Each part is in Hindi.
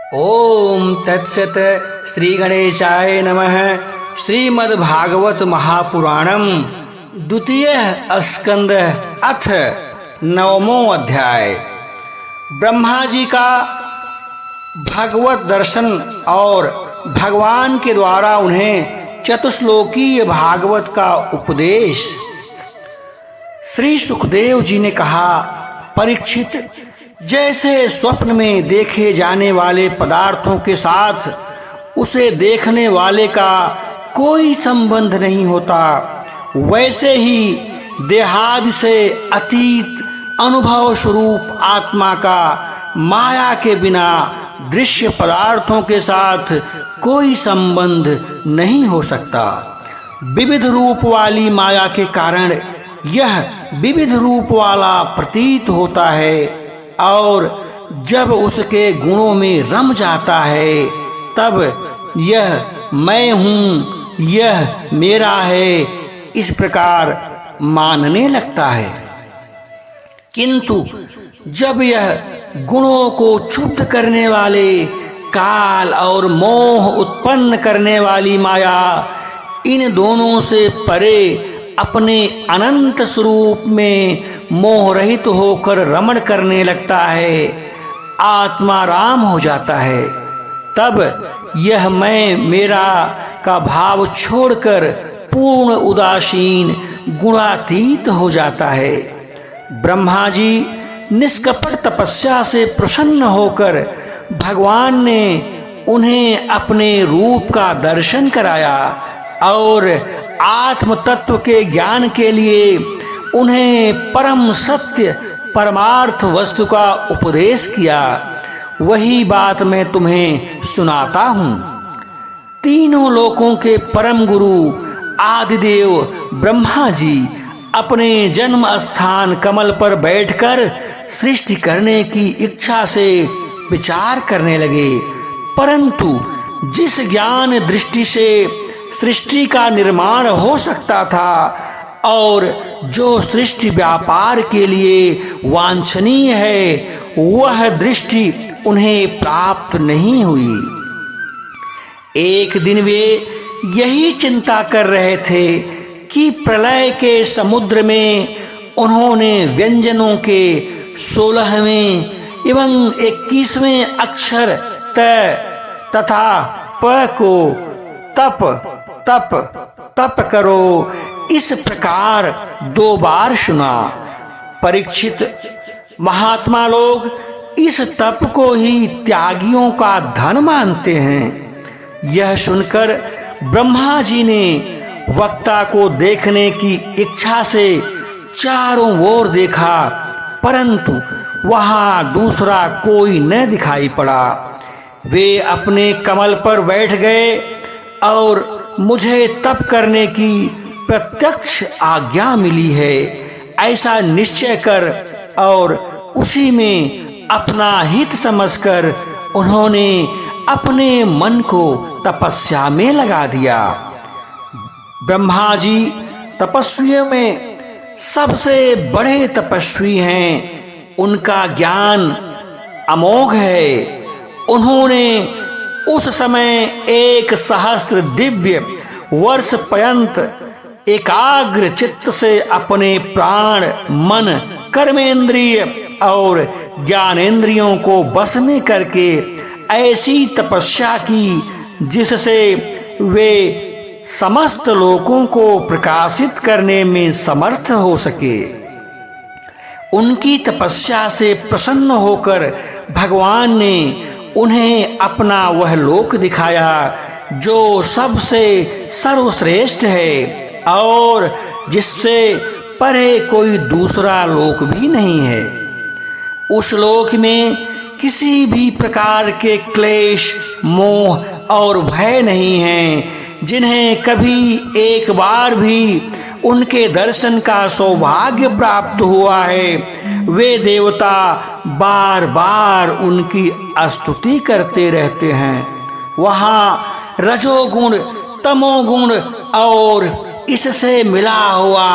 ओम तत्सत। श्री गणेशाय नमः। श्रीमद्भागवत महापुराणम द्वितीय स्कंद अथ नवमो अध्याय। ब्रह्मा जी का भगवत दर्शन और भगवान के द्वारा उन्हें चतुश्लोकीय भागवत का उपदेश। श्री सुखदेव जी ने कहा, परीक्षित, जैसे स्वप्न में देखे जाने वाले पदार्थों के साथ उसे देखने वाले का कोई संबंध नहीं होता, वैसे ही देहादि से अतीत अनुभव स्वरूप आत्मा का माया के बिना दृश्य पदार्थों के साथ कोई संबंध नहीं हो सकता। विविध रूप वाली माया के कारण यह विविध रूप वाला प्रतीत होता है और जब उसके गुणों में रम जाता है तब यह मैं हूँ, यह मेरा है, इस प्रकार मानने लगता है। किंतु जब यह गुणों को क्षुब्ध करने वाले काल और मोह उत्पन्न करने वाली माया इन दोनों से परे अपने अनंत स्वरूप में मोह रहित होकर रमण करने लगता है, आत्मा राम हो जाता है, तब यह मैं मेरा का भाव छोड़कर पूर्ण उदासीन गुणातीत हो जाता है। ब्रह्मा जी निष्कपट तपस्या से प्रसन्न होकर भगवान ने उन्हें अपने रूप का दर्शन कराया और आत्म तत्व के ज्ञान के लिए उन्हें परम सत्य परमार्थ वस्तु का उपदेश किया। वही बात मैं तुम्हें सुनाता हूँ। तीनों लोकों के परम गुरु आदिदेव ब्रह्मा जी अपने जन्म स्थान कमल पर बैठकर सृष्टि करने की इच्छा से विचार करने लगे, परंतु जिस ज्ञान दृष्टि से सृष्टि का निर्माण हो सकता था और जो सृष्टि व्यापार के लिए वांछनीय है, वह दृष्टि उन्हें प्राप्त नहीं हुई। एक दिन वे यही चिंता कर रहे थे कि प्रलय के समुद्र में उन्होंने व्यंजनों के 16वें एवं 21वें अक्षर त तथा प को तप तप तप करो इस प्रकार 2 बार सुना। परीक्षित, महात्मा लोग इस तप को ही त्यागियों का धन मानते हैं। यह सुनकर ब्रह्मा जी ने वक्ता को देखने की इच्छा से चारों ओर देखा, परंतु वहां दूसरा कोई न दिखाई पड़ा। वे अपने कमल पर बैठ गए और मुझे तप करने की प्रत्यक्ष आज्ञा मिली है, ऐसा निश्चय कर और उसी में अपना हित समझकर उन्होंने अपने मन को तपस्या में लगा दिया। ब्रह्मा जी तपस्वियों में सबसे बड़े तपस्वी हैं, उनका ज्ञान अमोघ है। उन्होंने उस समय 1 सहस्त्र दिव्य वर्ष पर्यंत एकाग्र चित्त से अपने प्राण, मन, कर्मेंद्रिय और ज्ञानेंद्रियों को बस में करके ऐसी तपस्या की जिससे वे समस्त लोकों को प्रकाशित करने में समर्थ हो सके। उनकी तपस्या से प्रसन्न होकर भगवान ने उन्हें अपना वह लोक दिखाया जो सबसे सर्वश्रेष्ठ है और जिससे परे कोई दूसरा लोक भी नहीं है। उस लोक में किसी भी प्रकार के क्लेश, मोह और भय नहीं हैं, जिन्हें कभी एक बार भी उनके दर्शन का सौभाग्य प्राप्त हुआ है, वे देवता बार बार उनकी स्तुति करते रहते हैं। वहाँ रजोगुण, तमोगुण और इससे मिला हुआ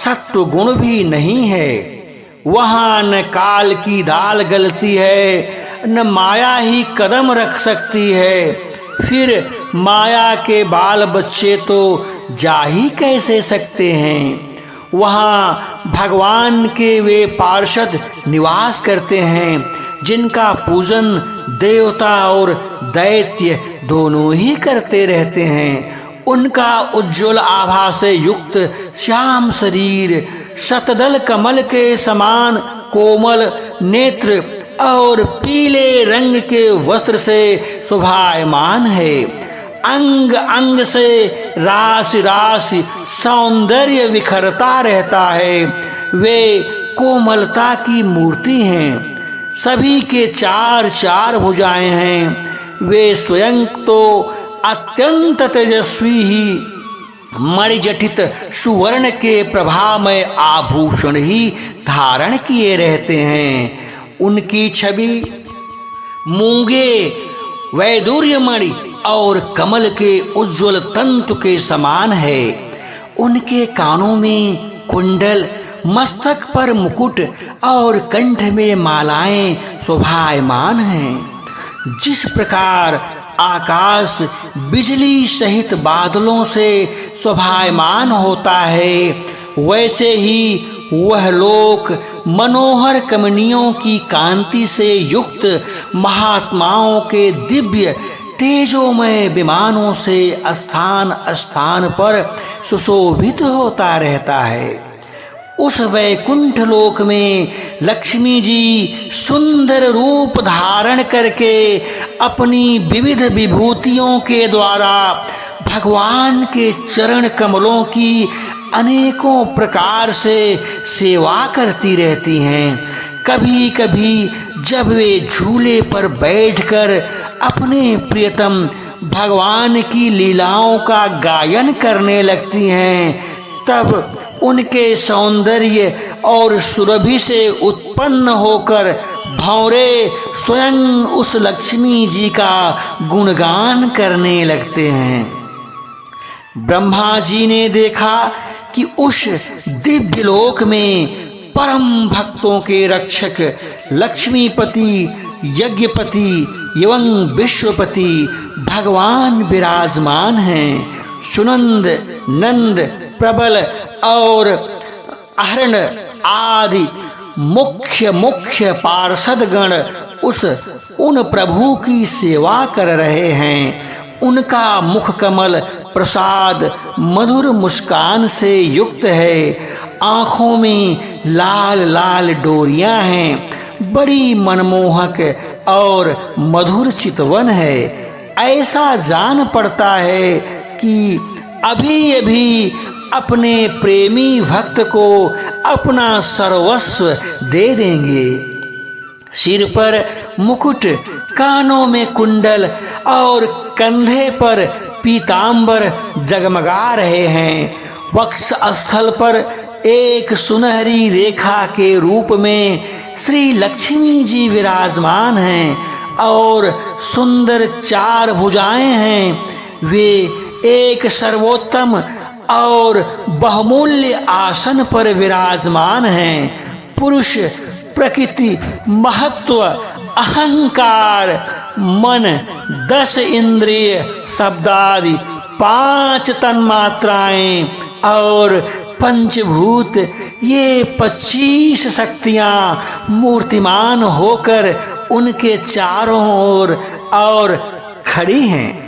सत्व गुण भी नहीं है। वहाँ न काल की दाल गलती है न माया ही कदम रख सकती है। फिर माया के बाल बच्चे तो जा ही कैसे सकते हैं। वहाँ भगवान के वे पार्षद निवास करते हैं जिनका पूजन देवता और दैत्य दोनों ही करते रहते हैं। उनका उज्ज्वल आभा से युक्त श्याम शरीर शतदल कमल के समान कोमल नेत्र और पीले रंग के वस्त्र से शोभायमान है। अंग अंग से राशि राशि सौंदर्य विखरता रहता है। वे कोमलता की मूर्ति हैं। सभी के चार चार भुजाएं हैं। वे स्वयं तो अत्यंत तेजस्वी ही मणिजटित सुवर्ण के प्रभामय आभूषण ही धारण किए रहते हैं। उनकी छवि मूंगे वैदूर्यमणि और कमल के उज्ज्वल तंतु के समान है। उनके कानों में कुंडल, मस्तक पर मुकुट और कंठ में मालाएं शोभायमान हैं। जिस प्रकार आकाश बिजली सहित बादलों से शोभायमान होता है, वैसे ही वह लोक मनोहर कमनियों की कांति से युक्त महात्माओं के दिव्य तेजोमय विमानों से स्थान स्थान पर सुशोभित होता रहता है। उस वैकुंठ लोक में लक्ष्मी जी सुंदर रूप धारण करके अपनी विविध विभूतियों के द्वारा भगवान के चरण कमलों की अनेकों प्रकार से सेवा करती रहती हैं। कभी कभी जब वे झूले पर बैठकर अपने प्रियतम भगवान की लीलाओं का गायन करने लगती हैं, तब उनके सौंदर्य और सुरभि से उत्पन्न होकर भंवरे स्वयं उस लक्ष्मी जी का गुणगान करने लगते हैं। ब्रह्मा जी ने देखा कि उस दिव्य लोक में परम भक्तों के रक्षक लक्ष्मीपति, यज्ञपति एवं विश्वपति भगवान विराजमान हैं। सुनंद, नंद, प्रबल और अहरण आदि मुख्य मुख्य पार्षद गण उन प्रभु की सेवा कर रहे हैं। उनका मुख कमल प्रसाद मधुर मुस्कान से युक्त है। आँखों में लाल लाल डोरियां हैं। बड़ी मनमोहक और मधुर चितवन है। ऐसा जान पड़ता है कि अभी अभी अपने प्रेमी भक्त को अपना सर्वस्व दे देंगे। सिर पर मुकुट, कानों में कुंडल और कंधे पर पीतांबर जगमगा रहे हैं। वक्ष स्थल पर एक सुनहरी रेखा के रूप में श्री लक्ष्मी जी विराजमान हैं और सुंदर चार भुजाएं हैं। वे एक सर्वोत्तम और बहुमूल्य आसन पर विराजमान हैं। पुरुष, प्रकृति, महत्व, अहंकार, मन, 10 इंद्रिय, शब्दादि 5 तन्मात्राएं और पंचभूत, ये 25 शक्तियां मूर्तिमान होकर उनके चारों ओर और खड़ी हैं।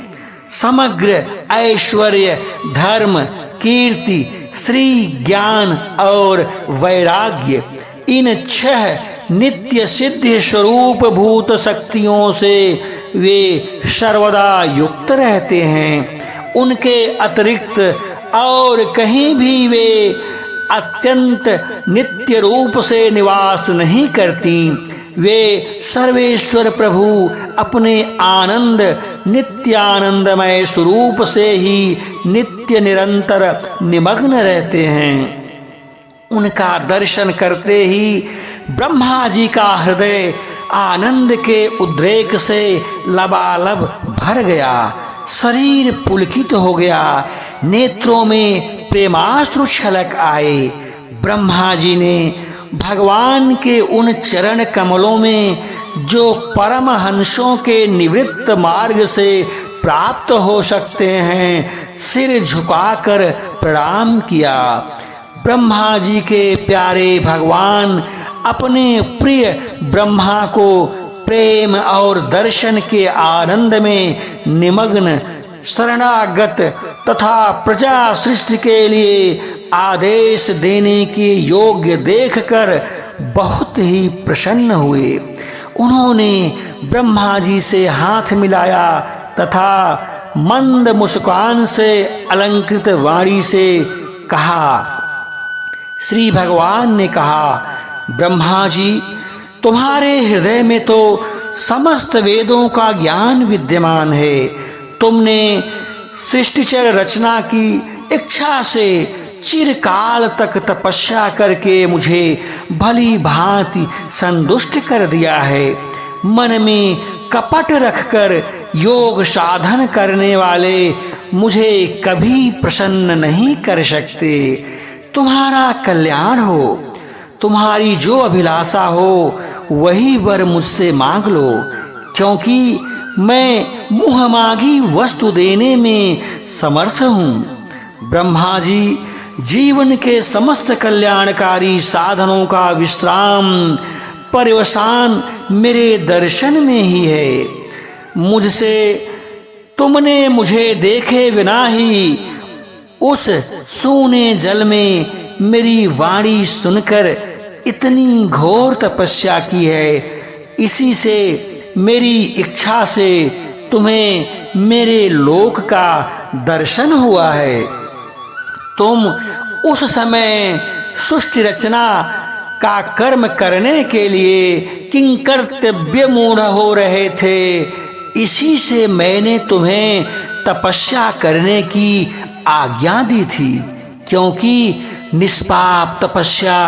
समग्र ऐश्वर्य, धर्म, कीर्ति, श्री, ज्ञान और वैराग्य, इन 6 नित्य सिद्ध स्वरूप भूत शक्तियों से वे सर्वदा युक्त रहते हैं। उनके अतिरिक्त और कहीं भी वे अत्यंत नित्य रूप से निवास नहीं करती। वे सर्वेश्वर प्रभु अपने आनंद नित्यानंदमय स्वरूप से ही नित्य निरंतर निमग्न रहते हैं। उनका दर्शन करते ही ब्रह्मा जी का हृदय आनंद के उद्रेक से लबालब भर गया। शरीर पुलकित हो गया। नेत्रों में प्रेमाश्रु छलक आए। ब्रह्मा जी ने भगवान के उन चरण कमलों में जो परमहंसों के निवृत्त मार्ग से प्राप्त हो सकते हैं, सिर झुकाकर प्रणाम किया। ब्रह्मा जी के प्यारे भगवान अपने प्रिय ब्रह्मा को प्रेम और दर्शन के आनंद में निमग्न, शरणागत तथा प्रजा सृष्टि के लिए आदेश देने के योग्य देखकर बहुत ही प्रसन्न हुए। उन्होंने ब्रह्मा जी से हाथ मिलाया तथा मंद मुस्कान से अलंकृत वाणी से कहा। श्री भगवान ने कहा, ब्रह्मा जी, तुम्हारे हृदय में तो समस्त वेदों का ज्ञान विद्यमान है। तुमने सृष्टिचर रचना की इच्छा से चिरकाल तक तपस्या करके मुझे भली भांति संतुष्ट कर दिया है। मन में कपट रखकर योग साधन करने वाले मुझे कभी प्रसन्न नहीं कर सकते। तुम्हारा कल्याण हो, तुम्हारी जो अभिलाषा हो वही वर मुझसे मांग लो, क्योंकि मैं मुँह मांगी वस्तु देने में समर्थ हूँ। ब्रह्मा जी, जीवन के समस्त कल्याणकारी साधनों का विश्राम पर्यवसान मेरे दर्शन में ही है। मुझसे तुमने मुझे देखे बिना ही उस सूने जल में मेरी वाणी सुनकर इतनी घोर तपस्या की है। इसी से मेरी इच्छा से तुम्हें मेरे लोक का दर्शन हुआ है। तुम उस समय सृष्टि रचना का कर्म करने के लिए किंकर्तव्य मूढ़ हो रहे थे। इसी से मैंने तुम्हें तपस्या करने की आज्ञा दी थी, क्योंकि निष्पाप तपस्या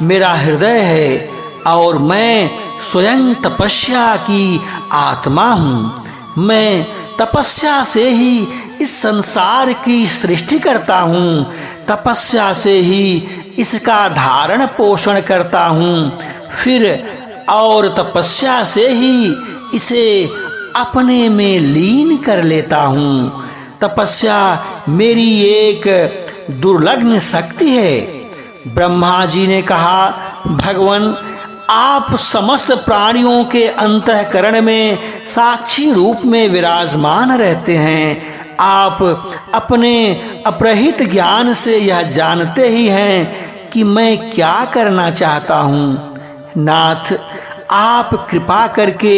मेरा हृदय है और मैं स्वयं तपस्या की आत्मा हूँ। मैं तपस्या से ही इस संसार की सृष्टि करता हूँ, तपस्या से ही इसका धारण पोषण करता हूँ, फिर और तपस्या से ही इसे अपने में लीन कर लेता हूँ। तपस्या मेरी एक दुर्लभ शक्ति है। ब्रह्मा जी ने कहा, भगवान, आप समस्त प्राणियों के अंतःकरण में साक्षी रूप में विराजमान रहते हैं। आप अपने अपरहित ज्ञान से यह जानते ही हैं कि मैं क्या करना चाहता हूँ। नाथ, आप कृपा करके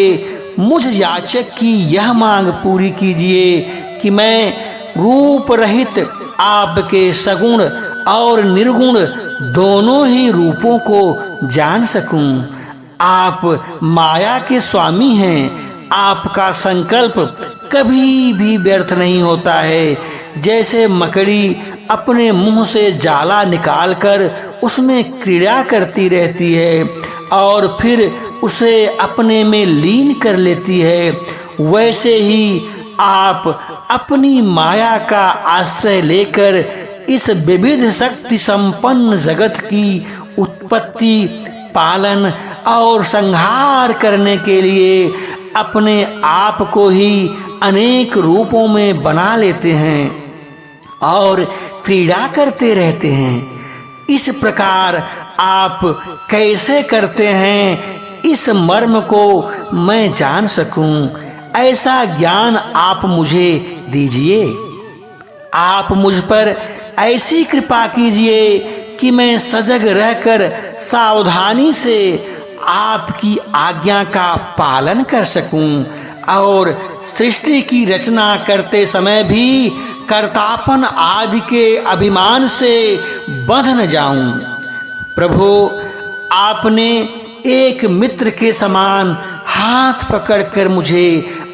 मुझ याचक की यह मांग पूरी कीजिए कि मैं रूप रहित आपके सगुण और निर्गुण दोनों ही रूपों को जान सकूं। आप माया के स्वामी हैं। आपका संकल्प कभी भी व्यर्थ नहीं होता है। जैसे मकड़ी अपने मुंह से जाला निकालकर उसमें क्रीड़ा करती रहती है और फिर उसे अपने में लीन कर लेती है, वैसे ही आप अपनी माया का आश्रय लेकर इस विविध शक्ति संपन्न जगत की उत्पत्ति, पालन और संहार करने के लिए अपने आप को ही अनेक रूपों में बना लेते हैं और क्रीड़ा करते रहते हैं। इस प्रकार आप कैसे करते हैं, इस मर्म को मैं जान सकूं, ऐसा ज्ञान आप मुझे दीजिए। आप मुझ पर ऐसी कृपा कीजिए कि मैं सजग रहकर सावधानी से आपकी आज्ञा का पालन कर सकूं और सृष्टि की रचना करते समय भी कर्तापन आदि के अभिमान से बंध न जाऊं। प्रभु, आपने एक मित्र के समान हाथ पकड़कर मुझे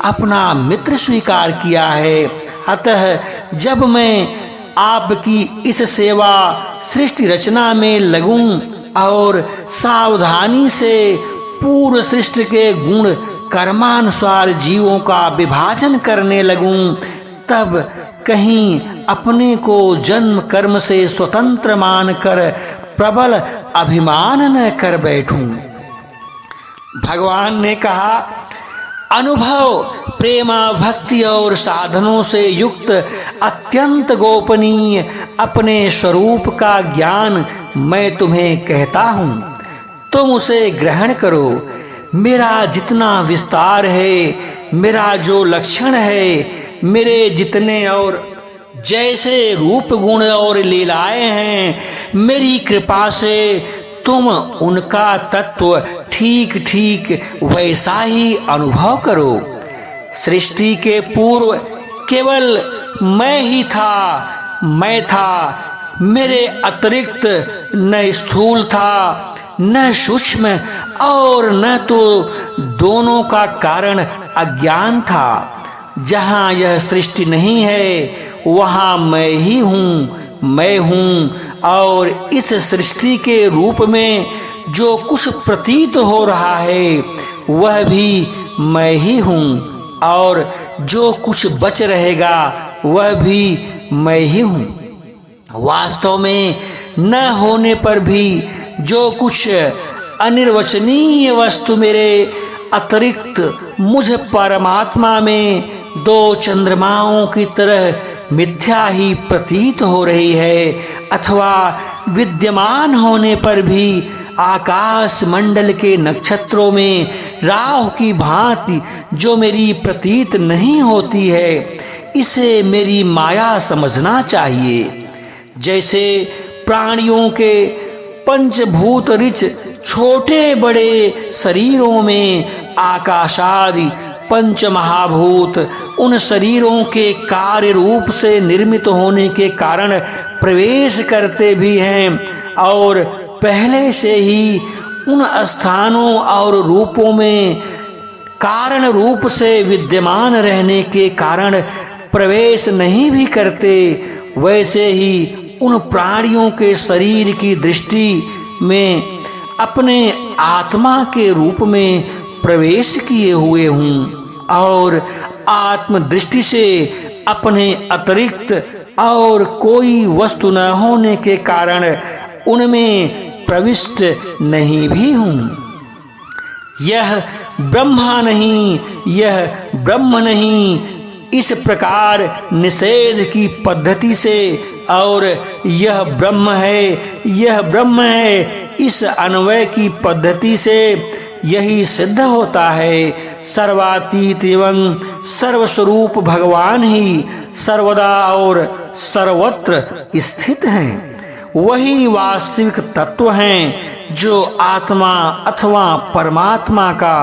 अपना मित्र स्वीकार किया है। अतः जब मैं आपकी इस सेवा सृष्टि रचना में लगूं और सावधानी से पूर्व सृष्टि के गुण कर्मानुसार जीवों का विभाजन करने लगूं, तब कहीं अपने को जन्म कर्म से स्वतंत्र मानकर प्रबल अभिमान न कर बैठूं। भगवान ने कहा, अनुभव, प्रेमा, भक्ति और साधनों से युक्त अत्यंत गोपनीय अपने स्वरूप का ज्ञान मैं तुम्हें कहता हूँ, तुम उसे ग्रहण करो। मेरा जितना विस्तार है, मेरा जो लक्षण है, मेरे जितने और जैसे रूप गुण और लीलाएं हैं, मेरी कृपा से तुम उनका तत्व ठीक ठीक वैसा ही अनुभव करो। सृष्टि के पूर्व केवल मैं ही था, मैं था, मेरे अतिरिक्त न स्थूल था न सूक्ष्म और न तो दोनों का कारण अज्ञान था। जहाँ यह सृष्टि नहीं है वहाँ मैं ही हूँ, मैं हूँ। और इस सृष्टि के रूप में जो कुछ प्रतीत हो रहा है वह भी मैं ही हूँ, और जो कुछ बच रहेगा वह भी मैं ही हूँ। वास्तव में न होने पर भी जो कुछ अनिर्वचनीय वस्तु मेरे अतिरिक्त मुझ परमात्मा में दो चंद्रमाओं की तरह मिथ्या ही प्रतीत हो रही है, अथवा विद्यमान होने पर भी आकाश मंडल के नक्षत्रों में राहु की भांति जो मेरी प्रतीत नहीं होती है, इसे मेरी माया समझना चाहिए। जैसे प्राणियों के पंचभूत रिच छोटे बड़े शरीरों में आकाशादि पंच महाभूत उन शरीरों के कार्य रूप से निर्मित होने के कारण प्रवेश करते भी हैं, और पहले से ही उन स्थानों और रूपों में कारण रूप से विद्यमान रहने के कारण प्रवेश नहीं भी करते, वैसे ही उन प्राणियों के शरीर की दृष्टि में अपने आत्मा के रूप में प्रवेश किए हुए हूँ, और आत्म दृष्टि से अपने अतिरिक्त और कोई वस्तु न होने के कारण उनमें प्रविष्ट नहीं भी हूँ। यह ब्रह्मा नहीं, यह ब्रह्म नहीं, इस प्रकार निषेध की पद्धति से, और यह ब्रह्म है, यह ब्रह्म है, इस अन्वय की पद्धति से यही सिद्ध होता है। सर्वातीत एवं सर्वस्वरूप भगवान ही सर्वदा और सर्वत्र स्थित हैं। वही वास्तविक तत्व हैं जो आत्मा अथवा परमात्मा का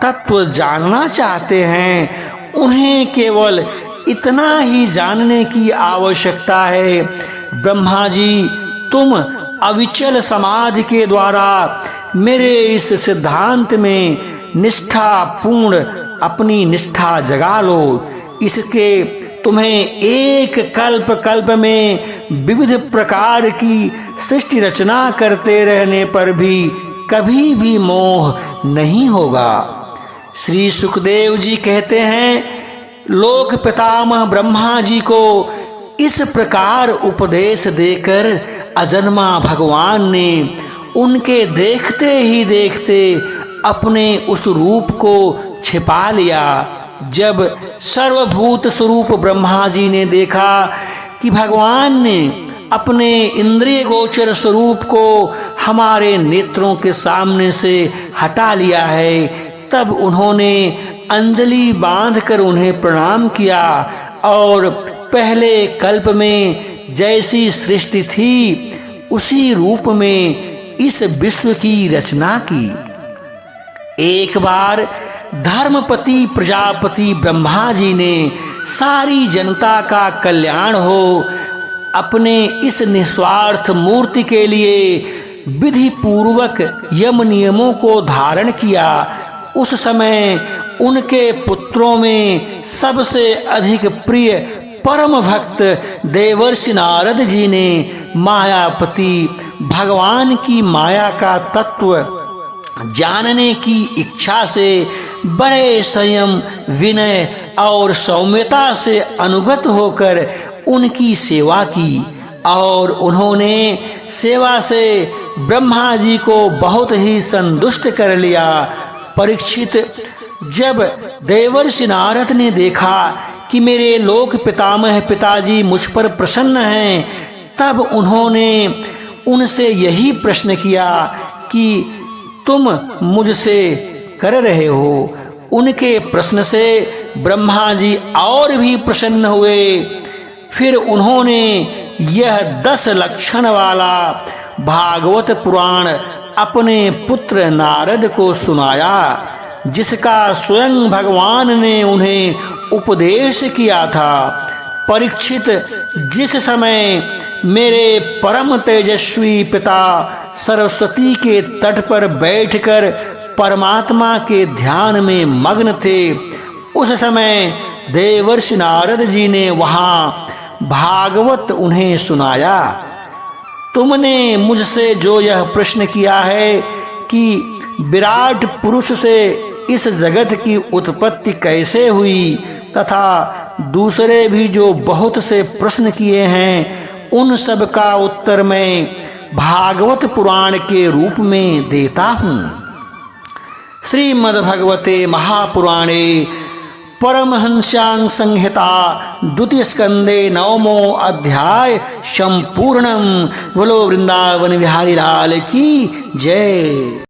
तत्व जानना चाहते हैं। उन्हें केवल इतना ही जानने की आवश्यकता है, ब्रह्मा जी, तुम अविचल समाधि के द्वारा मेरे इस सिद्धांत में निष्ठा पूर्ण अपनी निष्ठा जगा लो। इसके तुम्हें एक कल्प कल्प में विविध प्रकार की सृष्टि रचना करते रहने पर भी कभी भी मोह नहीं होगा। श्री सुखदेव जी कहते हैं, लोक पितामह ब्रह्मा जी को इस प्रकार उपदेश देकर अजन्मा भगवान ने उनके देखते ही देखते अपने उस रूप को छिपा लिया। जब सर्वभूत स्वरूप ब्रह्मा जी ने देखा कि भगवान ने अपने इंद्रिय गोचर स्वरूप को हमारे नेत्रों के सामने से हटा लिया है, तब उन्होंने अंजलि बांधकर उन्हें प्रणाम किया और पहले कल्प में जैसी सृष्टि थी उसी रूप में इस विश्व की रचना की। एक बार धर्मपति प्रजापति ब्रह्मा जी ने सारी जनता का कल्याण हो अपने इस निस्वार्थ मूर्ति के लिए विधि पूर्वक यम नियमों को धारण किया। उस समय उनके पुत्रों में सबसे अधिक प्रिय परम भक्त देवर्षि नारद जी ने मायापति भगवान की माया का तत्व जानने की इच्छा से बड़े संयम, विनय और सौम्यता से अनुगत होकर उनकी सेवा की, और उन्होंने सेवा से ब्रह्मा जी को बहुत ही संतुष्ट कर लिया। परीक्षित, जब देवर्षि नारद ने देखा कि मेरे लोक पितामह पिताजी मुझ पर प्रसन्न हैं, तब उन्होंने उनसे यही प्रश्न किया कि तुम मुझसे कर रहे हो। उनके प्रश्न से ब्रह्मा जी और भी प्रसन्न हुए। फिर उन्होंने यह 10 लक्षण वाला भागवत पुराण अपने पुत्र नारद को सुनाया, जिसका स्वयं भगवान ने उन्हें उपदेश किया था। परीक्षित, जिस समय मेरे परम तेजस्वी पिता सरस्वती के तट पर बैठकर परमात्मा के ध्यान में मग्न थे, उस समय देवर्षि नारद जी ने वहाँ भागवत उन्हें सुनाया। तुमने मुझसे जो यह प्रश्न किया है कि विराट पुरुष से इस जगत की उत्पत्ति कैसे हुई, तथा दूसरे भी जो बहुत से प्रश्न किए हैं, उन सब का उत्तर मैं भागवत पुराण के रूप में देता हूँ। श्रीमद्भगवते महापुराणे परमहंस्यां संहिता द्वितीय स्कंदे 9वां अध्याय संपूर्णम। बोलो वृंदावन बिहारी लाल की जय।